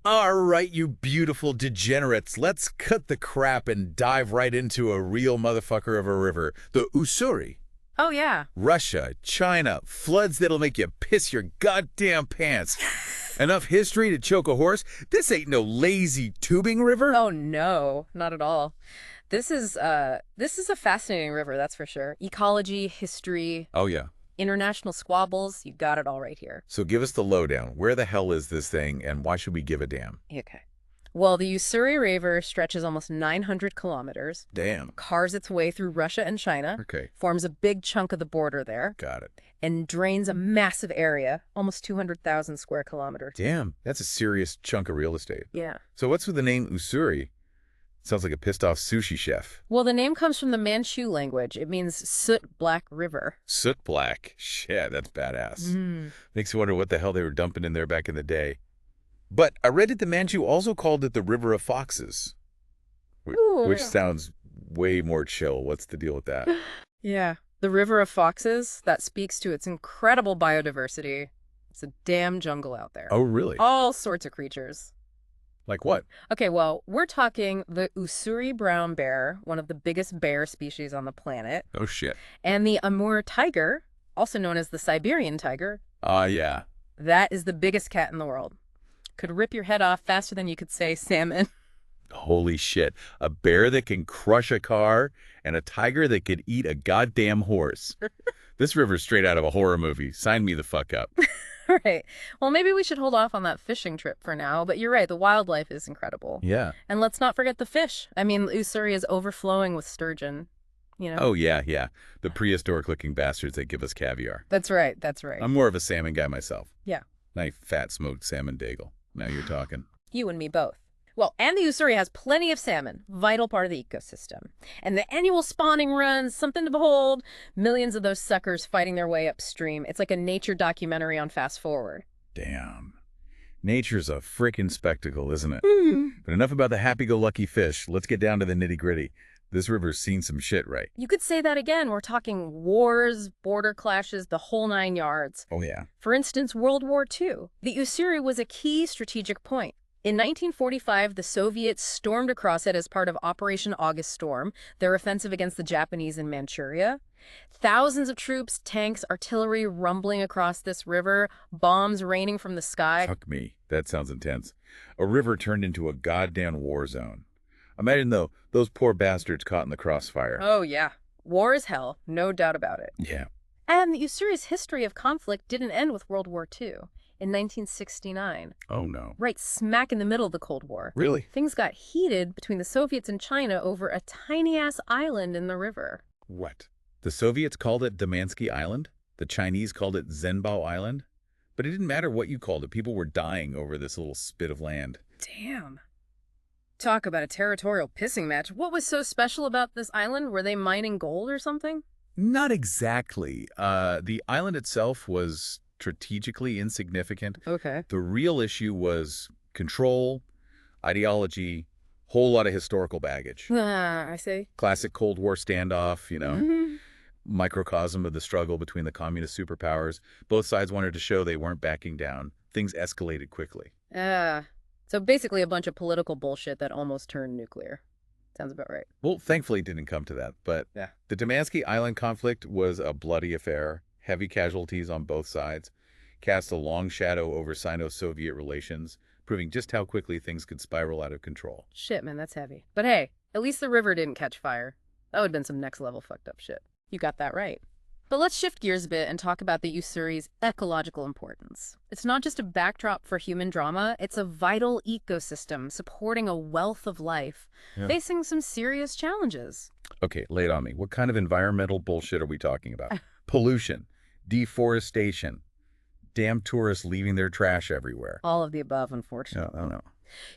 All right, you beautiful degenerates, let's cut the crap and dive right into a real motherfucker of a river, the Ussuri. Oh, yeah. Russia, China, floods that'll make you piss your goddamn pants. Enough history to choke a horse? This ain't no lazy tubing river. Oh, no, not at all. This is a fascinating river, that's for sure. Ecology, history, Oh, yeah. international squabbles, you got it all right here. So give us the lowdown. Where the hell is this thing, and why should we give a damn? Okay. Well, the Ussuri River stretches almost 900 kilometers, Damn. carves its way through Russia and China, Okay, forms a big chunk of the border there, got it. and drains a massive area, almost 200,000 square kilometers. Damn, that's a serious chunk of real estate. Yeah. So what's with the name Ussuri? Sounds like a pissed-off sushi chef. Well, the name comes from the Manchu language. It means soot black river. Soot black. Shit, that's badass. Mm. Makes you wonder what the hell they were dumping in there back in the day. But I read that the Manchu also called it the River of Foxes, Ooh. which sounds way more chill. What's the deal with that? Yeah. The River of Foxes, that speaks to its incredible biodiversity. It's a damn jungle out there. Oh, really? All sorts of creatures. Like what? Okay, well, we're talking the Ussuri brown bear, one of the biggest bear species on the planet, Oh, shit. and the Amur tiger, also known as the Siberian tiger. Yeah. That is the biggest cat in the world. Could rip your head off faster than you could say salmon. Holy shit. A bear that can crush a car and a tiger that could eat a goddamn horse. This river's straight out of a horror movie. Sign me the fuck up. Right. Well, maybe we should hold off on that fishing trip for now, but you're right, the wildlife is incredible. Yeah. And let's not forget the fish. I mean, Ussuri is overflowing with sturgeon, you know? Oh, yeah, yeah. The prehistoric-looking bastards that give us caviar. That's right, that's right. I'm more of a salmon guy myself. Yeah. Nice fat smoked salmon dagel. Now you're talking. You and me both. Well, and the Ussuri has plenty of salmon, vital part of the ecosystem. And the annual spawning runs, something to behold. Millions of those suckers fighting their way upstream. It's like a nature documentary on fast forward. Damn. Nature's a frickin' spectacle, isn't it? Mm. But enough about the happy-go-lucky fish. Let's get down to the nitty-gritty. This river's seen some shit, right? You could say that again. We're talking wars, border clashes, the whole 9 yards. Oh, yeah. For instance, World War II. The Ussuri was a key strategic point. In 1945, the Soviets stormed across it as part of Operation August Storm, their offensive against the Japanese in Manchuria. Thousands of troops, tanks, artillery rumbling across this river, bombs raining from the sky. Fuck me. That sounds intense. A river turned into a goddamn war zone. Imagine, though, those poor bastards caught in the crossfire. Oh, yeah. War is hell, no doubt about it. Yeah. And the Ussuri's history of conflict didn't end with World War II. In 1969, Oh, no. right smack in the middle of the Cold War, Really? things got heated between the Soviets and China over a tiny-ass island in the river. What? The Soviets called it Damansky Island? The Chinese called it Zhenbao Island? But it didn't matter what you called it. People were dying over this little spit of land. Damn. Talk about a territorial pissing match. What was so special about this island? Were they mining gold or something? Not exactly. The island itself was strategically insignificant. Okay. The real issue was control, ideology, whole lot of historical baggage. I see. Classic Cold War standoff, you know, Mhm. microcosm of the struggle between the communist superpowers. Both sides wanted to show they weren't backing down. Things escalated quickly. So basically a bunch of political bullshit that almost turned nuclear. Sounds about right. Well, thankfully it didn't come to that, but Yeah. the Damansky Island conflict was a bloody affair. Heavy casualties on both sides, cast a long shadow over Sino-Soviet relations, proving just how quickly things could spiral out of control. Shit, man, that's heavy. But hey, at least the river didn't catch fire. That would have been some next level fucked up shit. You got that right. But let's shift gears a bit and talk about the Ussuri's ecological importance. It's not just a backdrop for human drama, it's a vital ecosystem supporting a wealth of life, facing some serious challenges. Okay, lay it on me. What kind of environmental bullshit are we talking about? Pollution, deforestation, damn tourists leaving their trash everywhere. All of the above, unfortunately. I don't know.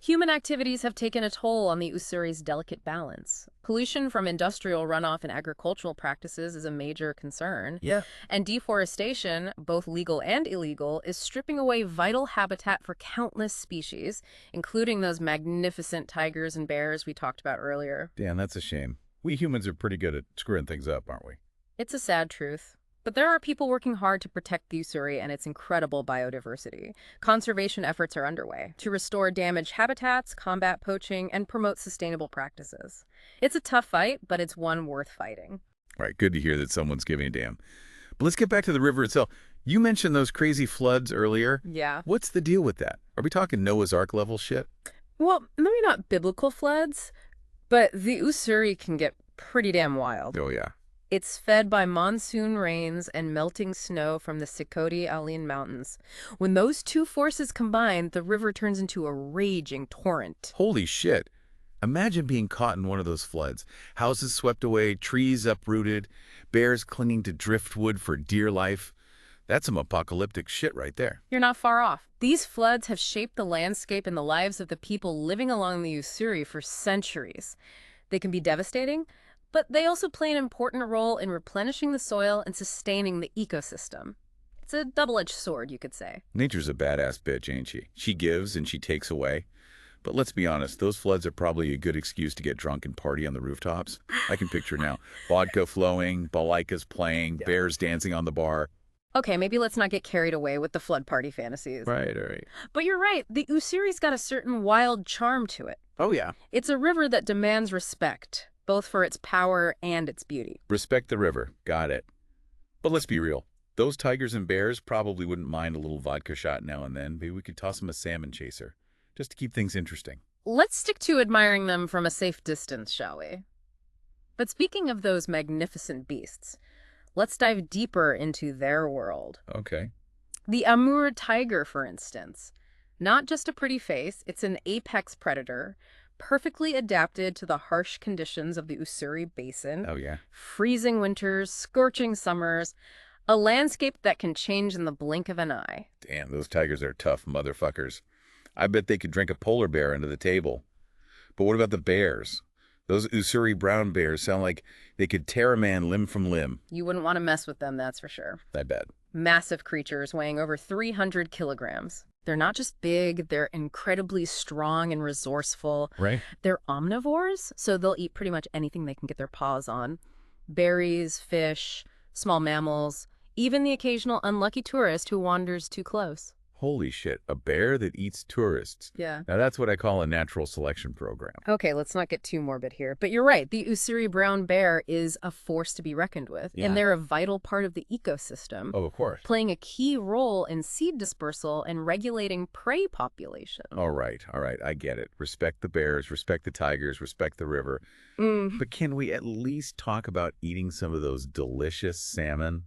Human activities have taken a toll on the Ussuri's delicate balance. Pollution from industrial runoff and agricultural practices is a major concern. Yeah. And deforestation, both legal and illegal, is stripping away vital habitat for countless species, including those magnificent tigers and bears we talked about earlier. Damn, that's a shame. We humans are pretty good at screwing things up, aren't we? It's a sad truth. But there are people working hard to protect the Ussuri and its incredible biodiversity. Conservation efforts are underway to restore damaged habitats, combat poaching, and promote sustainable practices. It's a tough fight, but it's one worth fighting. All right, good to hear that someone's giving a damn. But let's get back to the river itself. You mentioned those crazy floods earlier. Yeah. What's the deal with that? Are we talking Noah's Ark level shit? Well, maybe not biblical floods, but the Ussuri can get pretty damn wild. Oh, yeah. It's fed by monsoon rains and melting snow from the Sikoti Alin Mountains. When those two forces combine, the river turns into a raging torrent. Holy shit. Imagine being caught in one of those floods. Houses swept away, trees uprooted, bears clinging to driftwood for dear life. That's some apocalyptic shit right there. You're not far off. These floods have shaped the landscape and the lives of the people living along the Ussuri for centuries. They can be devastating, but they also play an important role in replenishing the soil and sustaining the ecosystem. It's a double-edged sword, you could say. Nature's a badass bitch, ain't she? She gives and she takes away. But let's be honest, those floods are probably a good excuse to get drunk and party on the rooftops. I can picture now. Vodka flowing, balalaika's playing, bears dancing on the bar. Okay, maybe let's not get carried away with the flood party fantasies. Right, all right. But you're right, the Ussuri's got a certain wild charm to it. Oh, yeah. It's a river that demands respect, both for its power and its beauty. Respect the river. Got it. But let's be real. Those tigers and bears probably wouldn't mind a little vodka shot now and then. Maybe we could toss them a salmon chaser, just to keep things interesting. Let's stick to admiring them from a safe distance, shall we? But speaking of those magnificent beasts, let's dive deeper into their world. Okay. The Ussuri tiger, for instance. Not just a pretty face, it's an apex predator, perfectly adapted to the harsh conditions of the Ussuri Basin. Oh, yeah. Freezing winters, scorching summers, a landscape that can change in the blink of an eye. Damn, those tigers are tough motherfuckers. I bet they could drink a polar bear under the table. But what about the bears? Those Ussuri brown bears sound like they could tear a man limb from limb. You wouldn't want to mess with them, that's for sure. I bet. Massive creatures weighing over 300 kilograms. They're not just big, they're incredibly strong and resourceful. Right. They're omnivores, so they'll eat pretty much anything they can get their paws on. Berries, fish, small mammals, even the occasional unlucky tourist who wanders too close. Holy shit, a bear that eats tourists. Yeah. Now that's what I call a natural selection program. Okay, let's not get too morbid here. But you're right, the Ussuri brown bear is a force to be reckoned with. Yeah. And they're a vital part of the ecosystem, Oh, of course. playing a key role in seed dispersal and regulating prey population. All right, I get it. Respect the bears, respect the tigers, respect the river. But can we at least talk about eating some of those delicious salmon?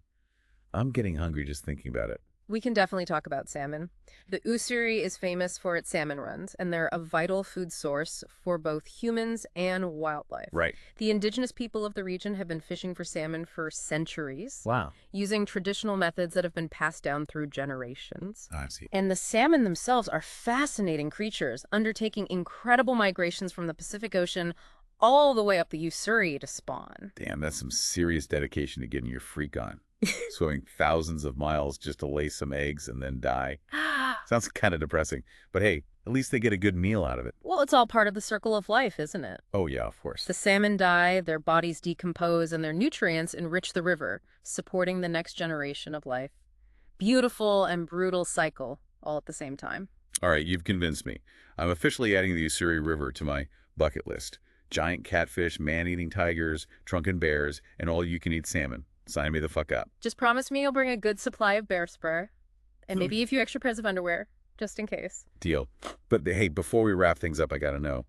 I'm getting hungry just thinking about it. We can definitely talk about salmon. The Ussuri is famous for its salmon runs, and they're a vital food source for both humans and wildlife. Right. The indigenous people of the region have been fishing for salmon for centuries, Wow. using traditional methods that have been passed down through generations. I see. And the salmon themselves are fascinating creatures, undertaking incredible migrations from the Pacific Ocean all the way up the Ussuri to spawn. Damn, that's some serious dedication to getting your freak on. Swimming thousands of miles just to lay some eggs and then die. Sounds kind of depressing. But hey, at least they get a good meal out of it. Well, it's all part of the circle of life, isn't it? Oh, yeah, of course. The salmon die, their bodies decompose, and their nutrients enrich the river, supporting the next generation of life. Beautiful and brutal cycle, all at the same time. All right, you've convinced me. I'm officially adding the Ussuri River to my bucket list. Giant catfish, man-eating tigers, drunken bears, and all-you-can-eat salmon. Sign me the fuck up. Just promise me you'll bring a good supply of bear spray, and maybe a few extra pairs of underwear, just in case. Deal. But hey, before we wrap things up, I gotta know,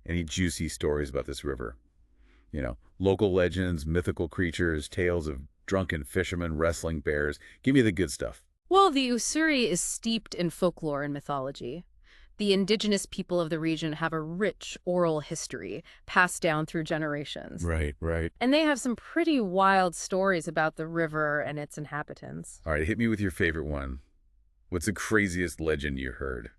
any juicy stories about this river? You know, local legends, mythical creatures, tales of drunken fishermen wrestling bears. Give me the good stuff. Well, the Ussuri is steeped in folklore and mythology. The indigenous people of the region have a rich oral history passed down through generations. Right. And they have some pretty wild stories about the river and its inhabitants. All right, hit me with your favorite one. What's the craziest legend you heard?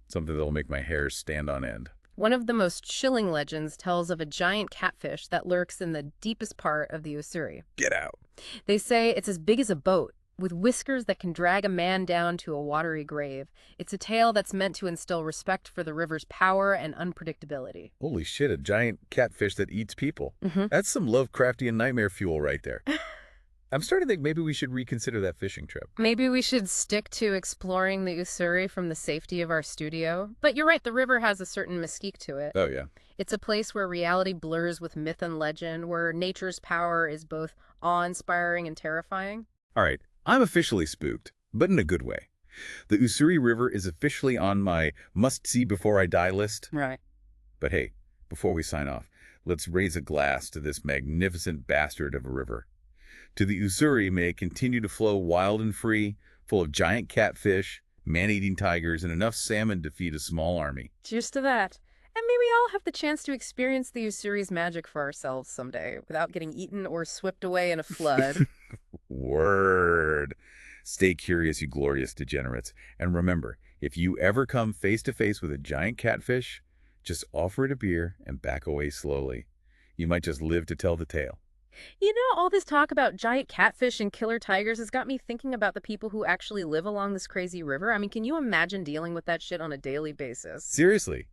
Something that'll make my hair stand on end. One of the most chilling legends tells of a giant catfish that lurks in the deepest part of the Ussuri. Get out. They say it's as big as a boat, with whiskers that can drag a man down to a watery grave. It's a tale that's meant to instill respect for the river's power and unpredictability. Holy shit, a giant catfish that eats people. Mm-hmm. That's some Lovecraftian nightmare fuel right there. I'm starting to think maybe we should reconsider that fishing trip. Maybe we should stick to exploring the Ussuri from the safety of our studio. But you're right, the river has a certain mystique to it. Oh, yeah. It's a place where reality blurs with myth and legend, where nature's power is both awe-inspiring and terrifying. All right, I'm officially spooked, but in a good way. The Ussuri River is officially on my must-see-before-I-die list. Right. But hey, before we sign off, let's raise a glass to this magnificent bastard of a river. To the Ussuri, may it continue to flow wild and free, full of giant catfish, man-eating tigers, and enough salmon to feed a small army. Cheers to that. And may we all have the chance to experience the Ussuri's magic for ourselves someday, without getting eaten or swept away in a flood. Word. Stay curious, you glorious degenerates. And remember, if you ever come face to face with a giant catfish, just offer it a beer and back away slowly. You might just live to tell the tale. You know, all this talk about giant catfish and killer tigers has got me thinking about the people who actually live along this crazy river. I mean, can you imagine dealing with that shit on a daily basis? Seriously,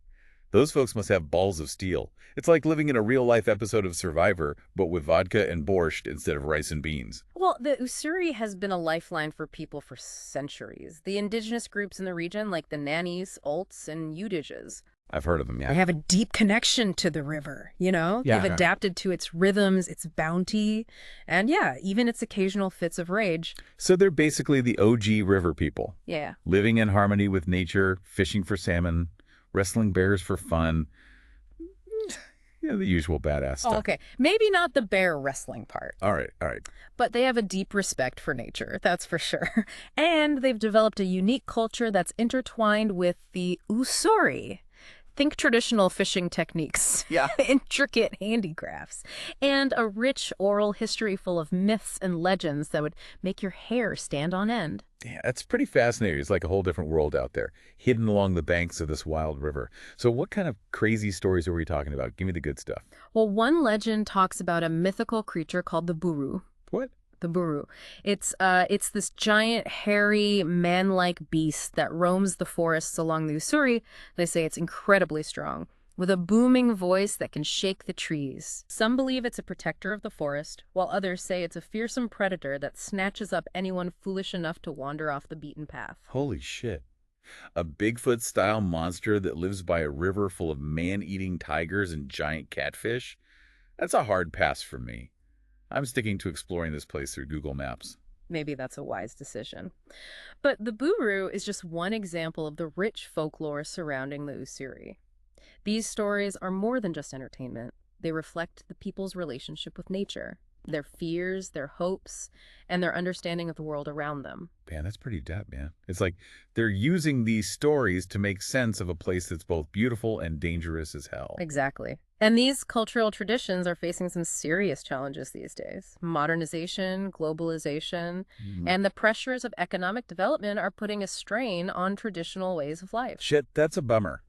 those folks must have balls of steel. It's like living in a real-life episode of Survivor, but with vodka and borscht instead of rice and beans. Well, the Ussuri has been a lifeline for people for centuries. The indigenous groups in the region, like the Nannies, Olts, and Udijs, I've heard of them, yeah. they have a deep connection to the river, you know? Yeah. They've adapted to its rhythms, its bounty, and yeah, even its occasional fits of rage. So they're basically the OG river people, Yeah. living in harmony with nature, fishing for salmon, wrestling bears for fun. Yeah, the usual badass stuff. Oh, okay. Maybe not the bear wrestling part, All right. but they have a deep respect for nature, that's for sure. And they've developed a unique culture that's intertwined with the Ussuri. Think traditional fishing techniques, Yeah. intricate handicrafts, and a rich oral history full of myths and legends that would make your hair stand on end. Yeah, that's pretty fascinating. It's like a whole different world out there, hidden along the banks of this wild river. So what kind of crazy stories are we talking about? Give me the good stuff. Well, one legend talks about a mythical creature called the Buru. What? The Buru. It's this giant, hairy, man-like beast that roams the forests along the Ussuri. They say it's incredibly strong, with a booming voice that can shake the trees. Some believe it's a protector of the forest, while others say it's a fearsome predator that snatches up anyone foolish enough to wander off the beaten path. Holy shit. A Bigfoot-style monster that lives by a river full of man-eating tigers and giant catfish? That's a hard pass for me. I'm sticking to exploring this place through Google Maps. Maybe that's a wise decision. But the Buru is just one example of the rich folklore surrounding the Ussuri. These stories are more than just entertainment. They reflect the people's relationship with nature, their fears, their hopes, and their understanding of the world around them. Man, that's pretty deep, man. It's like they're using these stories to make sense of a place that's both beautiful and dangerous as hell. Exactly. And these cultural traditions are facing some serious challenges these days. Modernization, globalization, and the pressures of economic development are putting a strain on traditional ways of life. Shit, that's a bummer.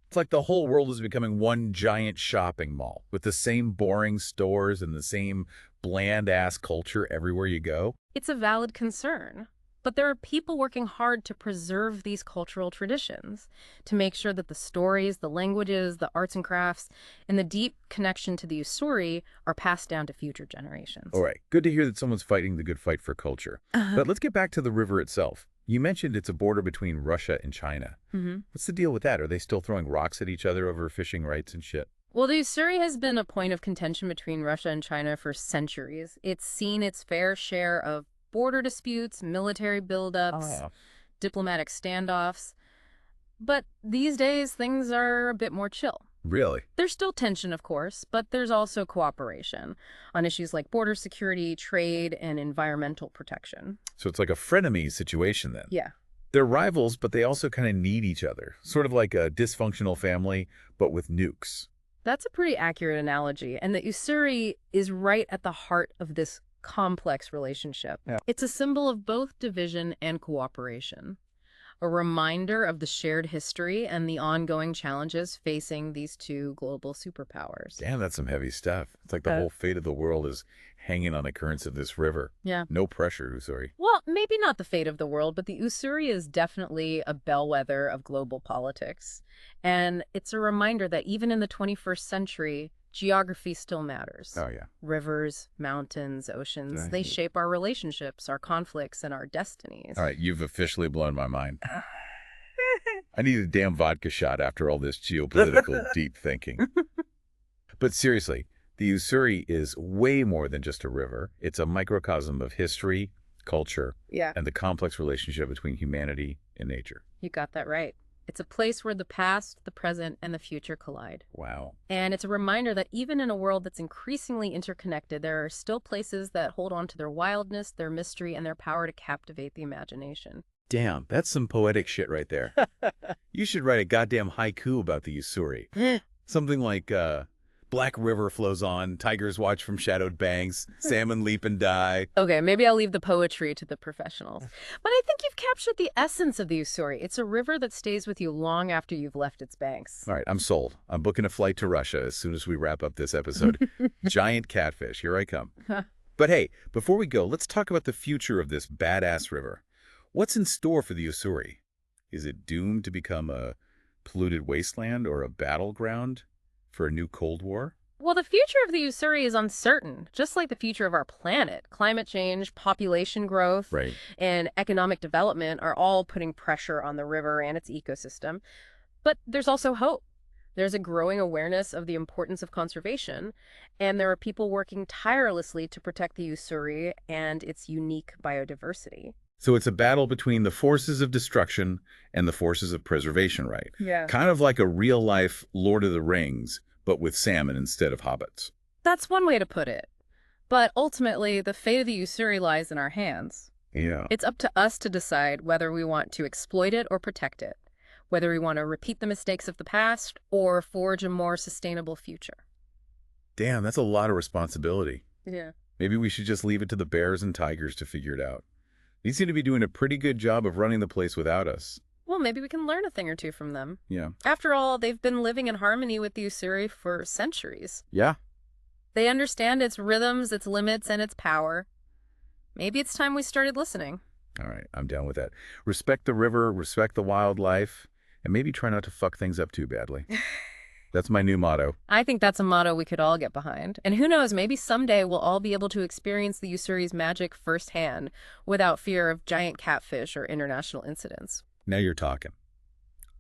It's like the whole world is becoming one giant shopping mall with the same boring stores and the same bland-ass culture everywhere you go. It's a valid concern. But there are people working hard to preserve these cultural traditions, to make sure that the stories, the languages, the arts and crafts, and the deep connection to the Ussuri are passed down to future generations. All right, good to hear that someone's fighting the good fight for culture. But let's get back to the river itself. You mentioned it's a border between Russia and China. What's the deal with that? Are they still throwing rocks at each other over fishing rights and shit? Well, the Ussuri has been a point of contention between Russia and China for centuries. It's seen its fair share of border disputes, military buildups, diplomatic standoffs. But these days, things are a bit more chill. Really? There's still tension, of course, but there's also cooperation on issues like border security, trade, and environmental protection. So it's like a frenemy situation then? Yeah. They're rivals, but they also kind of need each other. Sort of like a dysfunctional family, but with nukes. That's a pretty accurate analogy, and the Ussuri is right at the heart of this complex relationship. Yeah. It's a symbol of both division and cooperation, a reminder of the shared history and the ongoing challenges facing these two global superpowers. Damn, that's some heavy stuff. It's like the whole fate of the world is hanging on the currents of this river. Yeah. No pressure, Ussuri. Well, maybe not the fate of the world, but the Ussuri is definitely a bellwether of global politics. And it's a reminder that even in the 21st century, geography still matters. Oh, yeah. Rivers, mountains, oceans, Right. they shape our relationships, our conflicts, and our destinies. All right, you've officially blown my mind. I need a damn vodka shot after all this geopolitical deep thinking. But seriously, the Ussuri is way more than just a river. It's a microcosm of history, culture, Yeah. and the complex relationship between humanity and nature. You got that right. It's a place where the past, the present, and the future collide. Wow. And it's a reminder that even in a world that's increasingly interconnected, there are still places that hold on to their wildness, their mystery, and their power to captivate the imagination. Damn, that's some poetic shit right there. You should write a goddamn haiku about the Ussuri. Something like, Black river flows on, tigers watch from shadowed banks, salmon leap and die. Okay, maybe I'll leave the poetry to the professionals. But I think you've captured the essence of the Ussuri. It's a river that stays with you long after you've left its banks. All right, I'm sold. I'm booking a flight to Russia as soon as we wrap up this episode. Giant catfish, here I come. But hey, before we go, let's talk about the future of this badass river. What's in store for the Ussuri? Is it doomed to become a polluted wasteland or a battleground for a new Cold War? Well, the future of the Ussuri is uncertain, just like the future of our planet. Climate change, population growth, Right. and economic development are all putting pressure on the river and its ecosystem. But there's also hope. There's a growing awareness of the importance of conservation, and there are people working tirelessly to protect the Ussuri and its unique biodiversity. So it's a battle between the forces of destruction and the forces of preservation, right? Yeah. Kind of like a real-life Lord of the Rings, but with salmon instead of hobbits. That's one way to put it. But ultimately, the fate of the Ussuri lies in our hands. Yeah. It's up to us to decide whether we want to exploit it or protect it, whether we want to repeat the mistakes of the past or forge a more sustainable future. Damn, that's a lot of responsibility. Yeah. Maybe we should just leave it to the bears and tigers to figure it out. They seem to be doing a pretty good job of running the place without us. Well, maybe we can learn a thing or two from them. Yeah. After all, they've been living in harmony with the Ussuri for centuries. Yeah. They understand its rhythms, its limits, and its power. Maybe it's time we started listening. All right, I'm down with that. Respect the river, respect the wildlife, and maybe try not to fuck things up too badly. That's my new motto. I think that's a motto we could all get behind. And who knows, maybe someday we'll all be able to experience the Ussuri's magic firsthand without fear of giant catfish or international incidents. Now you're talking.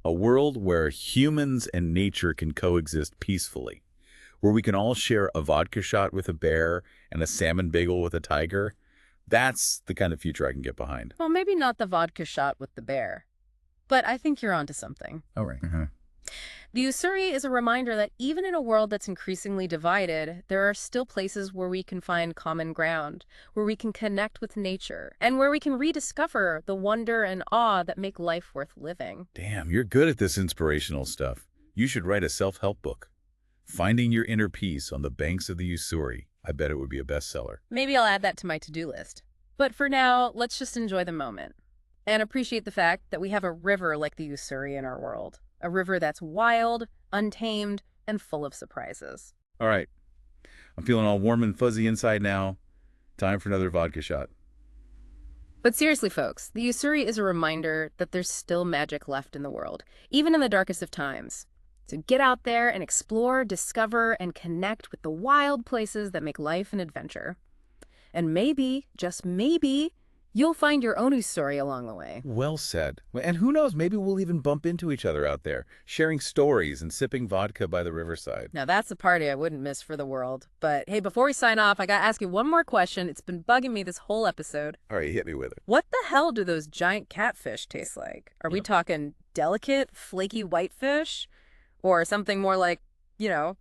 A world where humans and nature can coexist peacefully, where we can all share a vodka shot with a bear and a salmon bagel with a tiger. That's the kind of future I can get behind. Well, maybe not the vodka shot with the bear, but I think you're onto something. All right. The Ussuri is a reminder that even in a world that's increasingly divided, there are still places where we can find common ground, where we can connect with nature, and where we can rediscover the wonder and awe that make life worth living. Damn, you're good at this inspirational stuff. You should write a self-help book. Finding Your Inner Peace on the Banks of the Ussuri. I bet it would be a bestseller. Maybe I'll add that to my to-do list. But for now, let's just enjoy the moment and appreciate the fact that we have a river like the Ussuri in our world. A river that's wild, untamed, and full of surprises. All right. I'm feeling all warm and fuzzy inside now. Time for another vodka shot. But seriously, folks, the Ussuri is a reminder that there's still magic left in the world, even in the darkest of times. So get out there and explore, discover, and connect with the wild places that make life an adventure. And maybe, just maybe, you'll find your own Ussuri along the way. Well said. And who knows, maybe we'll even bump into each other out there, sharing stories and sipping vodka by the riverside. Now that's a party I wouldn't miss for the world. But hey, before we sign off, I gotta ask you one more question. It's been bugging me this whole episode. All right, hit me with it. What the hell do those giant catfish taste like? Are we talking delicate, flaky whitefish? Or something more like,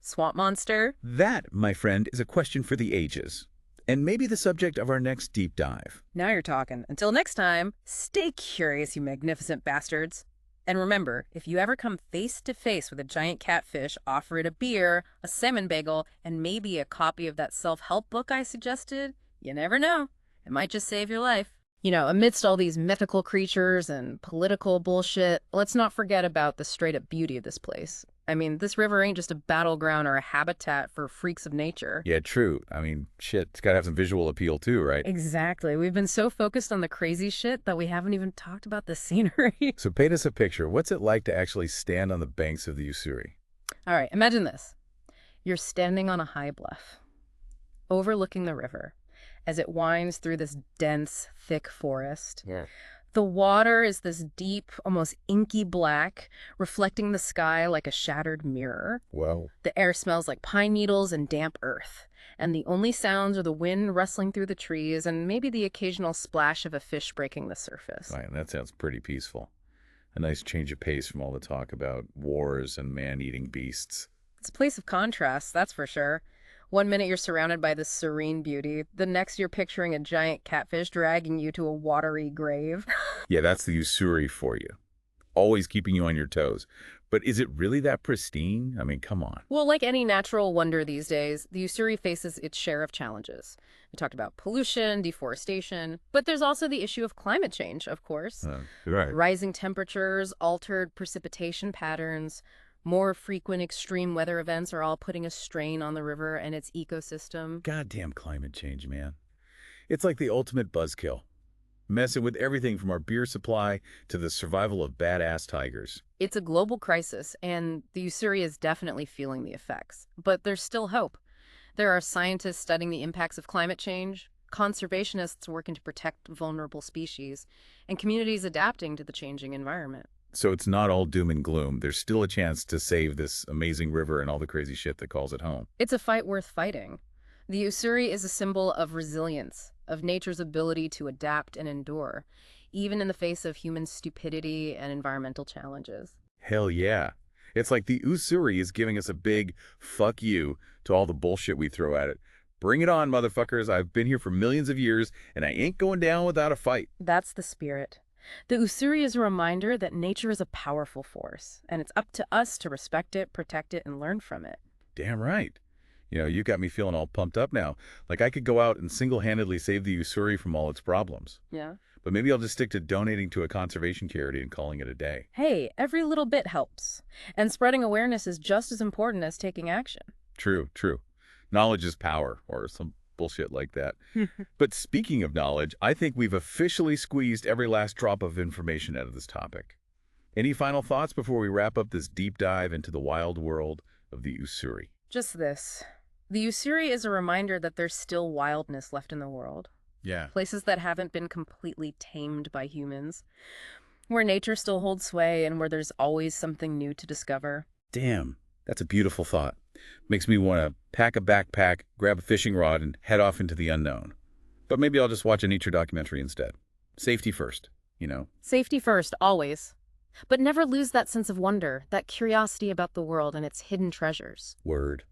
swamp monster? That, my friend, is a question for the ages. And maybe the subject of our next deep dive. Now you're talking. Until next time, stay curious, you magnificent bastards. And remember, if you ever come face to face with a giant catfish, offer it a beer, a salmon bagel, and maybe a copy of that self-help book I suggested. You never know. It might just save your life. Amidst all these mythical creatures and political bullshit, let's not forget about the straight-up beauty of this place. I mean, this river ain't just a battleground or a habitat for freaks of nature. Yeah, true. I mean, shit, it's got to have some visual appeal too, right? Exactly. We've been so focused on the crazy shit that we haven't even talked about the scenery. So paint us a picture. What's it like to actually stand on the banks of the Ussuri? All right, imagine this. You're standing on a high bluff, overlooking the river as it winds through this dense, thick forest. Yeah. The water is this deep, almost inky black, reflecting the sky like a shattered mirror. Wow. The air smells like pine needles and damp earth, and the only sounds are the wind rustling through the trees and maybe the occasional splash of a fish breaking the surface. Right, that sounds pretty peaceful. A nice change of pace from all the talk about wars and man-eating beasts. It's a place of contrast, that's for sure. One minute you're surrounded by this serene beauty, the next you're picturing a giant catfish dragging you to a watery grave. Yeah, that's the Ussuri for you. Always keeping you on your toes. But is it really that pristine? I mean, come on. Well, like any natural wonder these days, the Ussuri faces its share of challenges. We talked about pollution, deforestation, but there's also the issue of climate change, of course. Right. Rising temperatures, altered precipitation patterns, more frequent extreme weather events are all putting a strain on the river and its ecosystem. Goddamn climate change, man. It's like the ultimate buzzkill. Messing with everything from our beer supply to the survival of badass tigers. It's a global crisis, and the Ussuri is definitely feeling the effects. But there's still hope. There are scientists studying the impacts of climate change, conservationists working to protect vulnerable species, and communities adapting to the changing environment. So it's not all doom and gloom. There's still a chance to save this amazing river and all the crazy shit that calls it home. It's a fight worth fighting. The Ussuri is a symbol of resilience, of nature's ability to adapt and endure, even in the face of human stupidity and environmental challenges. Hell yeah. It's like the Ussuri is giving us a big fuck you to all the bullshit we throw at it. Bring it on, motherfuckers. I've been here for millions of years, and I ain't going down without a fight. That's the spirit. The Ussuri is a reminder that nature is a powerful force, and it's up to us to respect it, protect it, and learn from it. Damn right. You got me feeling all pumped up now. Like I could go out and single-handedly save the Ussuri from all its problems. Yeah. But maybe I'll just stick to donating to a conservation charity and calling it a day. Hey, every little bit helps. And spreading awareness is just as important as taking action. True, true. Knowledge is power, or some bullshit like that. But speaking of knowledge, I think we've officially squeezed every last drop of information out of this topic. Any final thoughts before we wrap up this deep dive into the wild world of the Ussuri? Just this. The Ussuri is a reminder that there's still wildness left in the world. Yeah. Places that haven't been completely tamed by humans. Where nature still holds sway and where there's always something new to discover. Damn, that's a beautiful thought. Makes me want to pack a backpack, grab a fishing rod, and head off into the unknown. But maybe I'll just watch a nature documentary instead. Safety first, Safety first, always. But never lose that sense of wonder, that curiosity about the world and its hidden treasures. Word.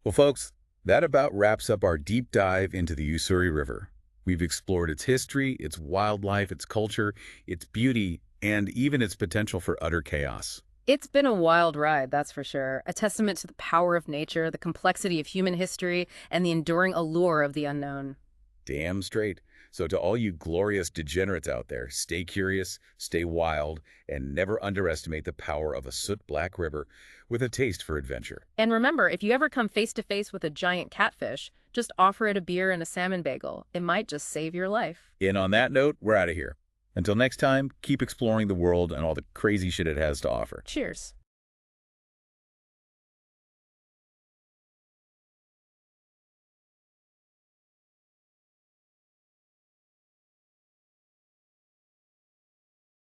Well, folks, that about wraps up our deep dive into the Ussuri River. We've explored its history, its wildlife, its culture, its beauty, and even its potential for utter chaos. It's been a wild ride, that's for sure. A testament to the power of nature, the complexity of human history, and the enduring allure of the unknown. Damn straight. So to all you glorious degenerates out there, stay curious, stay wild, and never underestimate the power of a soot-black river with a taste for adventure. And remember, if you ever come face to face with a giant catfish, just offer it a beer and a salmon bagel. It might just save your life. And on that note, we're out of here. Until next time, keep exploring the world and all the crazy shit it has to offer. Cheers.